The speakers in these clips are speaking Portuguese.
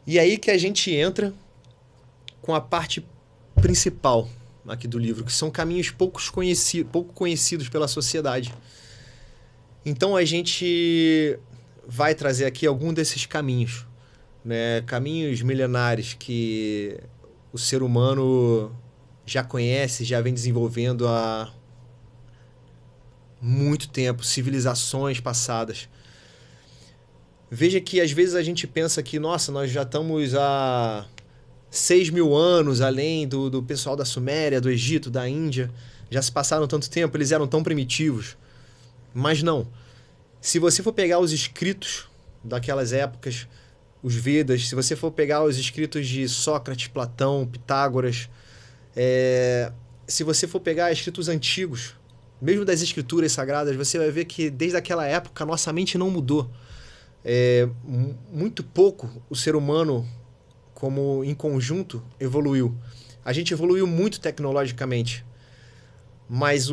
E aí que a gente entra com a parte principal aqui do livro, que são caminhos pouco conhecidos pela sociedade. Então a gente vai trazer aqui algum desses caminhos, né? Caminhos milenares que o ser humano já conhece, já vem desenvolvendo há muito tempo, civilizações passadas. Veja que às vezes a gente pensa que, nossa, nós já estamos há 6.000 anos além do pessoal da Suméria, do Egito, da Índia. Já se passaram tanto tempo, eles eram tão primitivos. Mas não. Se você for pegar os escritos daquelas épocas, os Vedas, se você for pegar os escritos de Sócrates, Platão, Pitágoras, se você for pegar escritos antigos, mesmo das escrituras sagradas, você vai ver que desde aquela época a nossa mente não mudou. Muito pouco o ser humano, como em conjunto, evoluiu. A gente evoluiu muito tecnologicamente, mas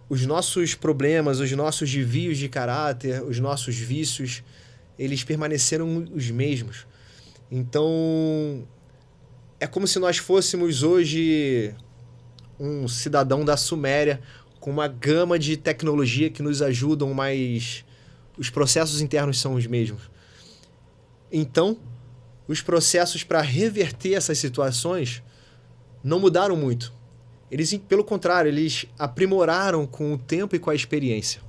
os nossos problemas, os nossos desvios de caráter, os nossos vícios, eles permaneceram os mesmos. Então, é como se nós fôssemos hoje um cidadão da Suméria com uma gama de tecnologia que nos ajudam, mas os processos internos são os mesmos. Então, os processos para reverter essas situações não mudaram muito. Eles, pelo contrário, eles aprimoraram com o tempo e com a experiência.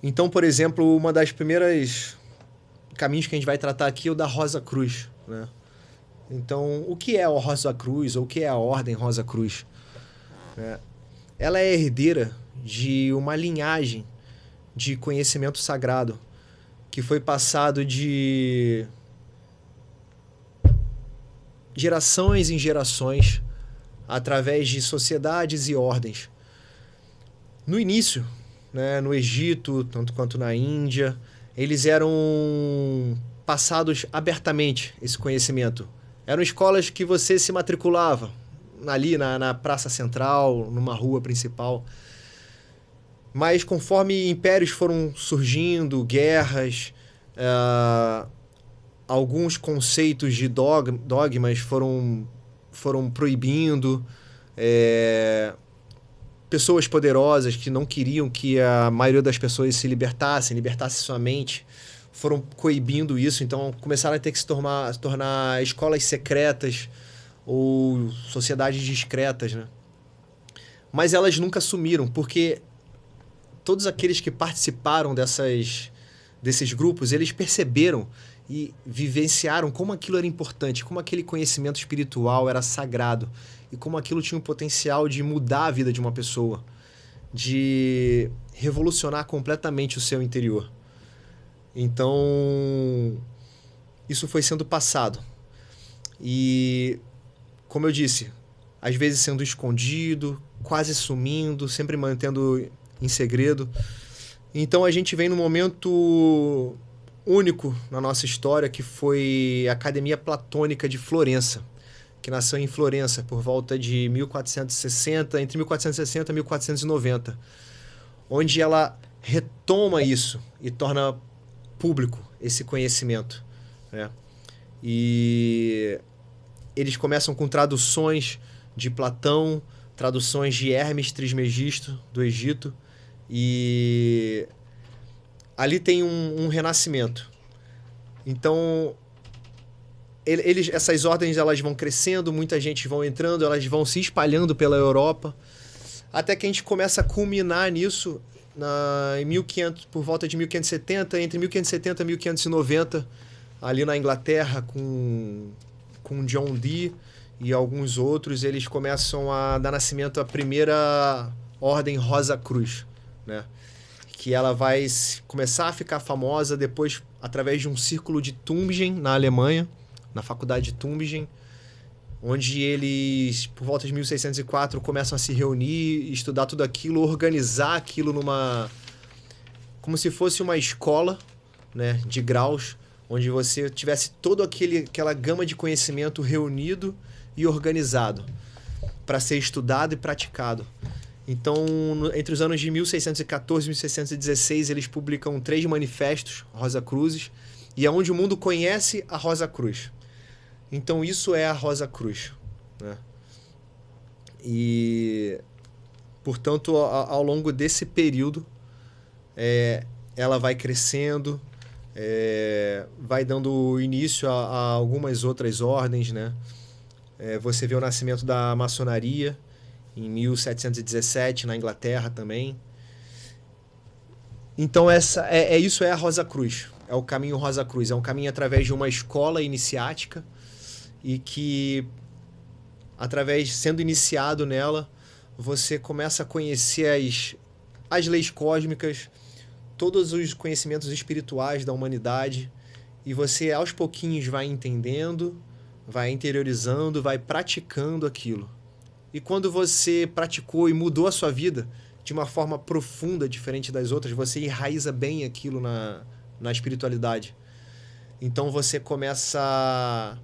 Então, por exemplo, uma das primeiras caminhos que a gente vai tratar aqui é o da Rosa Cruz, né? Então, o que é a Rosa Cruz ou o que é a Ordem Rosa Cruz? Ela é herdeira de uma linhagem de conhecimento sagrado que foi passado de gerações em gerações através de sociedades e ordens. No início, né, no Egito, tanto quanto na Índia, eles eram passados abertamente, esse conhecimento. Eram escolas que você se matriculava ali na praça central, numa rua principal. Mas conforme impérios foram surgindo, guerras, alguns conceitos de dogmas foram proibindo, pessoas poderosas que não queriam que a maioria das pessoas se libertasse sua mente, foram coibindo isso, então começaram a ter que se tornar escolas secretas ou sociedades discretas, né? Mas elas nunca sumiram, porque todos aqueles que participaram desses grupos, eles perceberam e vivenciaram como aquilo era importante, como aquele conhecimento espiritual era sagrado e como aquilo tinha o potencial de mudar a vida de uma pessoa, de revolucionar completamente o seu interior. Então, isso foi sendo passado. E, como eu disse, às vezes sendo escondido, quase sumindo, sempre mantendo em segredo. Então a gente vem num momento único na nossa história, que foi a Academia Platônica de Florença, que nasceu em Florença por volta de 1460, entre 1460 e 1490, onde ela retoma isso e torna público esse conhecimento, né? E eles começam com traduções de Platão, traduções de Hermes Trismegisto, do Egito, e ali tem um renascimento. Então, essas ordens elas vão crescendo, muita gente vão entrando, elas vão se espalhando pela Europa, até que a gente começa a culminar nisso em 1500, por volta de 1570, entre 1570 e 1590, ali na Inglaterra, com John Dee e alguns outros, eles começam a dar nascimento à primeira Ordem Rosa Cruz, né? Que ela vai começar a ficar famosa depois através de um círculo de Tübingen, na Alemanha, na faculdade de Tübingen, onde eles, por volta de 1604, começam a se reunir, estudar tudo aquilo, organizar aquilo como se fosse uma escola, né, de graus, onde você tivesse toda aquela gama de conhecimento reunido e organizado para ser estudado e praticado. Então, entre os anos de 1614 e 1616, eles publicam 3 manifestos Rosa Cruzes, e é onde o mundo conhece a Rosa Cruz. Então isso é a Rosa Cruz, né? E, portanto, ao longo desse período, ela vai crescendo, vai dando início a algumas outras ordens, né? Você vê o nascimento da maçonaria em 1717, na Inglaterra também. Então isso é a Rosa Cruz, é o caminho Rosa Cruz, é um caminho através de uma escola iniciática e que, sendo iniciado nela, você começa a conhecer as leis cósmicas, todos os conhecimentos espirituais da humanidade, e você aos pouquinhos vai entendendo, vai interiorizando, vai praticando aquilo. E quando você praticou e mudou a sua vida de uma forma profunda, diferente das outras, você enraiza bem aquilo na espiritualidade. Então você começa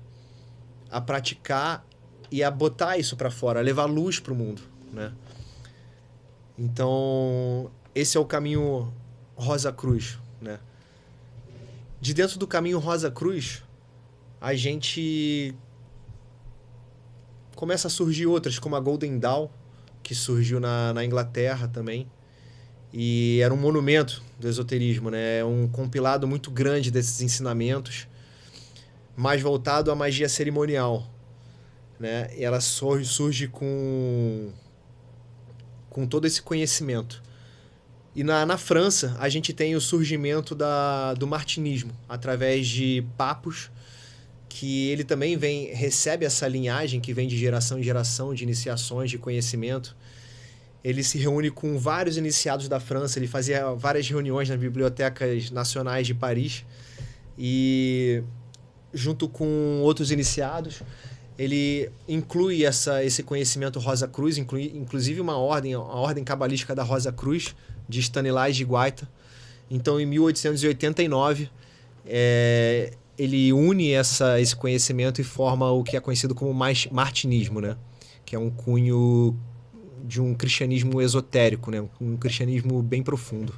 a praticar e a botar isso para fora, a levar luz para o mundo, né? Então, esse é o caminho Rosa Cruz, né? De dentro do caminho Rosa Cruz, a gente começa a surgir outras, como a Golden Dawn, que surgiu na Inglaterra também. E era um monumento do esoterismo, né? É um compilado muito grande desses ensinamentos, mais voltado à magia cerimonial, né? E ela surge com todo esse conhecimento. E na França, a gente tem o surgimento do martinismo, através de papos, que ele também recebe essa linhagem que vem de geração em geração, de iniciações, de conhecimento. Ele se reúne com vários iniciados da França, ele fazia várias reuniões nas bibliotecas nacionais de Paris, e junto com outros iniciados, ele inclui esse conhecimento Rosa Cruz, inclusive a ordem cabalística da Rosa Cruz, de Stanislas de Guaita. Então, em 1889, ele une esse conhecimento e forma o que é conhecido como martinismo, né? Que é um cunho de um cristianismo esotérico, né? Um cristianismo bem profundo.